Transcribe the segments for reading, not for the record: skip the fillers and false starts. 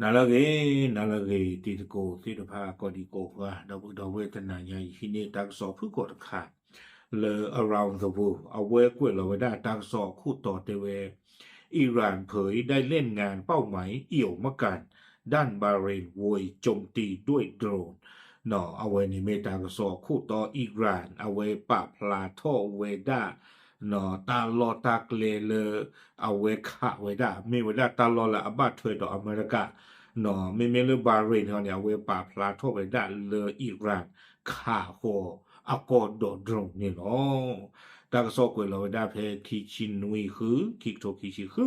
นาลาเกติตโกติตภาก็ดีโกว่าดาวเวทนาญาฮินีตักสอผู้กดขาเลอ around the world เอาเวกวยเราไว้ได้ตักสอคู่ต่อเตเวอิหร่านเผยได้เล่นงานเป้าหมายเอี่ยวมะกันด้านบาห์เรนโวยโจมตีด้วยโดรนเนาะเอาไว้ในเมตากสอคู่ต่ออิหร่านเอาไว้ปะพลาโทเวดาเนาะตาลอตากเลเลเอาไว้ขะไว้ได้ไม่ไว้ได้ตาลอละอบัตเถยต่ออเมริกา no me le bahrain ha ne we pa pla tho be da le iran kha ho akko do drone ni no ta so kwe lo da phe ki chin nui khu ki to ki chi khu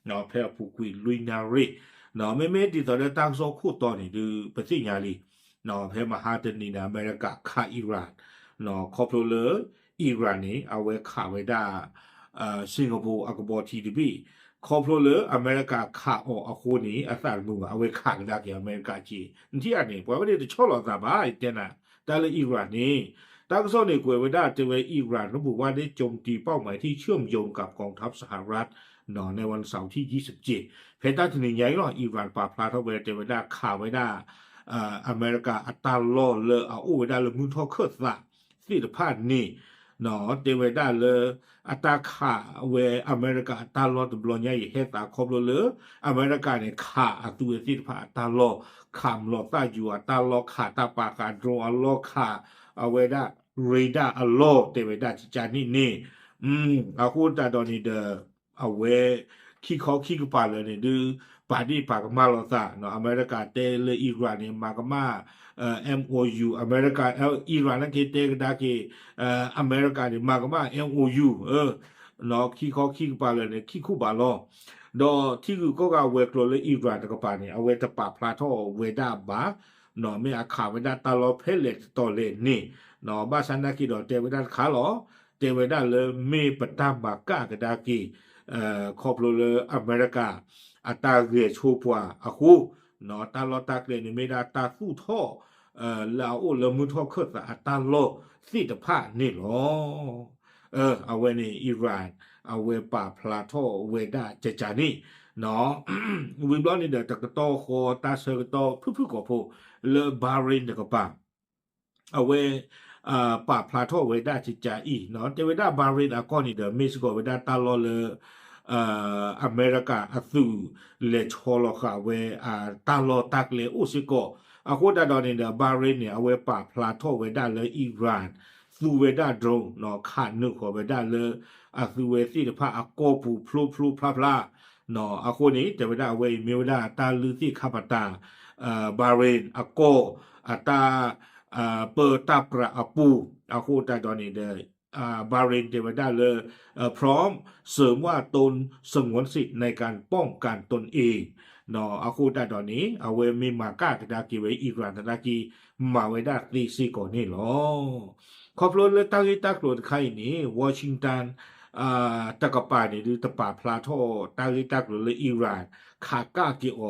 no phe pu kwi luina re no me di to da ta so khu to ni du pa si nya li no phe ma ha de ni na america kha iran no ko plo le iran ni awe kha we da สิงคโปร์อักบอทีดีบีคอพลเลอร์อเมริกาขาออกอโคนี้อาสามือเอาไว้ขากันได้กี่อเมริกาจีที่อันนี้เพราะว่าเดี๋ยวชอบหลอกสบายเจนะแต่ละอิหร่านนี่ตั้งโซนในกวยไว้ได้จะไว้อิหร่านระบุว่าได้โจมตีเป้าหมายที่เชื่อมโยงกับกองทัพสหรัฐหนอในวันเสาร์ที่27เพนตันถึงใหญ่หรออิหร่านปราบพลาดเท่าเวจะไว้ได้ข่าวไว้ได้อเมริกาอัตราล่อเลอเอาไว้ได้เลยมุนทอเคอร์สละสิทธิภาพนี่เนาะเดวิดาเลยอัตราขาเวอเมริกาอัตราลอตบลอนใหญ่เฮตาครบเลยอเมริกาเนี่ยขาตัวสิทธิภาพอัตราลอขามลอตาอยู่อัตราลอขาตาปากาโดรอัลลอขาเอาไว้ได้เรดาอัลลอเดวิดาจิจานี่อาคูตาดอนี่เดเอาไว้ขี้เขาขี้กปาเลยเนี่ยดูปาดีปากมาลอตาเนาะอเมริกาเตเลอิหร่านเนี่ยมากมาMOU อเมริกาอิหร่านนั่นคือเตกดากีอเมริกาเนี่ยมากมา MOU เนาะขี้เขาขี้ปาเลยเนี่ยขี้คู่บาลอดอที่คือก็เวกโรเลยอิหร่านตะกปาเนี่ยเอาเวตปาพลาทอเวดาบาเนาะไม่อาขาเวดาตาลอเพเลตตอเลนี่เนาะบ้าฉันนักกีดอเตเวดาขาหรอเตเวดาเลยมีปตามบากากดากีครอบโรเลยอเมริกาอัตราเรียชูปัวอาคูเนาะตาลอตากเลนี่ไม่ได้ตาสู้ท่อเราเรามุทอขึ้นอัตราโลสิทธิภาพนี่หรอเอาไว้ในอิหร่านเอาไว้ป่าพลาโตเวดาเจจานี่เนาะวิบลอนนี่เดตกโตโคตาเซกโตผู้ก็พูเลบารินเดกป่าเอาไว้ป่าพลาโตเวดาเจจาอีเนาะเจเวดาบารินอากอนี่เดเม็กซิโกเวดาตาโลเลอเมริกาอัซูเลชอลคาเวตาโลตักเลอุซิโกအခုတတော်နေတဲ့ဘာရိနေအဝဲပါဖလာထောဝဲဒါလေအီရန်သူဝဲဒါဒရုန်းနော်ခါနုခေါ်ဝဲဒါလေအသူဝဲစီတဖာအကောပူဖလိုဖလိုဖလာဖလာနော်အခုနေတဝဲဒါအဝဲမြေဝဒါတာလူစီခပတာဘာရိนအကောအတာเปิดตาประอปูအခုတတော်နေတဲ့บาเรนเทวดาเลยพร้อมเสริมว่าตนสงวนสิทธิ์ในการป้องกันตนเองเนาะอาคูตาตอนนี้เอาเวมีมากาตากีไว้อีกรันตากีมาไว้ได้ตีซีก่อนนี่หรอขอบรถเลยตั้งที่ตักรถใครนี่วอชิงตันตะกป่านี่ดูตะป่าพลาโตตั้งที่ตักรถเลยอิหร่านคากากิโอ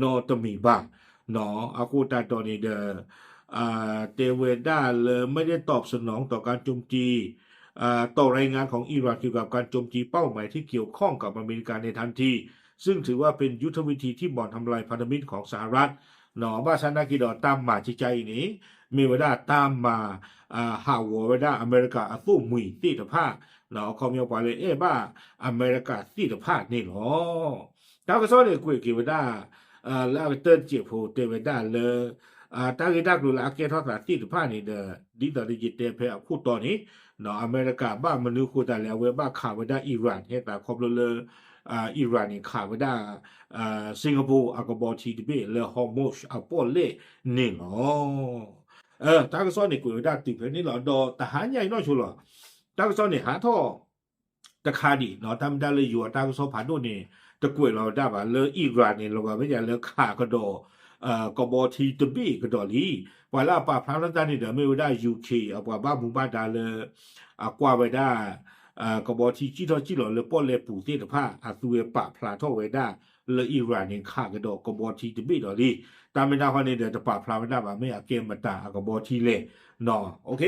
นอตมีบ้างเนาะอาคูตาตอนนี้เดเตเวดาเลยไม่ได้ตอบสนองต่อการโจมตีต่อรายงานของอิหร่านเกี่ยวกับการโจมตีเป้าหมายที่เกี่ยวข้องกับอเมริกาในทันทีซึ่งถือว่าเป็นยุทธวิธีที่บ่อนทำลายพันธมิตรของสหรัฐหนอบ้าชันนากิดอตามมาจิใจนี้มีเวลาตามมาหาวัวเวลาอเมริกาสู้มุยตีตภาคหนอคอมยอปาเลยบ้าอเมริกาตีตภาคนี่หรอตามกระซ้อนเนี่ยกุยกิเวลาแล้วเติร์นเจียบโหเตเวลาเลยตากิดักดูแลเกทอสาตีตภาคนี่เด้อดีต่อดิจิตเตเพอคู่ตอนนี้หนออเมริกาบ้ามนุษย์คู่แต่แล้วเวบ้าข่าวเวลาอิหร่านเฮตาครบเลยอิหร่านนี่ข่าวได้สิงคโปร์อากบอทีดีบีเลฮอร์โมชอปอเล่นี่หรอตากซ้อนนี่กูได้ติดเพนี่หรอดอทหารใหญ่น้อยชัวร์ตากซ้อนนี่หาท่อตะคาดีเนาะทำได้เลยอยู่ตากซ้อนผ่านโน่นนี่ตะกุยเราได้ป่ะเลอิหร่านนี่เราก็ไม่ใช่เลข่ากระโดกบอทีดีบีกระโดลีว่าละป่าพระรัตน์นี่เดี๋ยวไม่ได้ยูเคเอาป่าบ้ามุงบ้านได้เลยกว่าไปได้กบทีจีทอจีหล่อเลยป้อนเลยปู่เตี้ยผ้าอาซูเวปะพลาทอไว้ได้เลยอิหร่านยังฆ่ากระโดดกบทีจะไม่ดอลีตามไม่ได้คนนี้เดี๋ยวจะปะพลาไม่ได้แบบไม่อยากเกมมาตากบทีเลยเนาะโอเค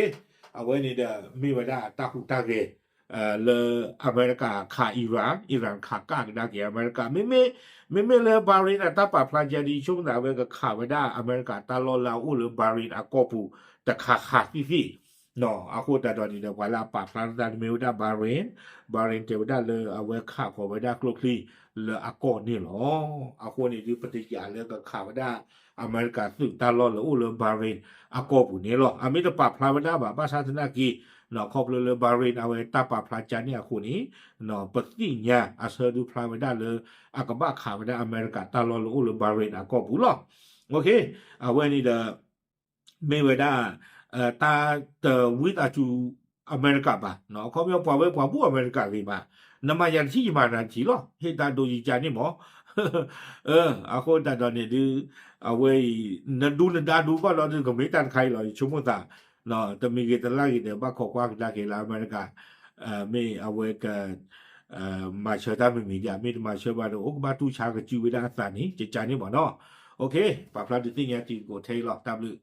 เอาไว้นี่เดี๋ยวมีไว้ได้ตาคุตาเก เลอเมริกาขาอิหร่านขากากดาเกอเมริกาไม่เลบารินตาปาพลาจาดีช่วงดาวเวกขาไว้ได้อเมริกาตาลอลาอุลบารินอากอปูแต่ขาพี่เนาะอาคูแต่ตอนนี้เดี๋ยวเวลาปาพลาดาเมลดาบารินเทวดาเลอเอาไว้ขาขอไว้ได้กลกลีเลออากอนี่หรออาคูนี่ดูปฏิกิริยาเลอก็ขาไว้ได้อเมริกาสึกตาลอลาอุลบารินอากอปูนี่หรออเมริกาปาพลาไว้ได้แบบภาษาธนากีเนาะครอบเลยบารินเอาไว้ตาปาพลาจาเนี่ยคู่นี้เนาะปฏิญญาอาเซอร์ดูพลาไว้ได้เลยอากบ้าขาไว้ได้อเมริกาตาลอลอุลบารินอากอปูหรอโอเคเอาไว้นี่เดอไม่ไว้ได้ตาเตอวิตาจูอเมริกาบ้าเนาะเขาไม่เอาปล่อยไว้ปล่อยผู้อเมริกาเลยมาน้ำมันยันที่มานาทีหรอเฮตาโดจิจานี่หมออาโคตาตอนนี้ดูเอาไว้นันดูนันดาดูก็เราดูก็ไม่ตันใครหรอกชั่วโมงตา no ตมีกิตลากิเดบ้าขอกว่ากิตาเกลาอเมริกาไม่เอาไว้กับมาเชื่อตามไม่มีอย่าไม่มาเชื่อว่าโอ้บ้าตู้ชากจิววิดาสานี่จะจานี่บ่เนาะโอเคปะพลาดติงยาจีโกเทลอกตามลือ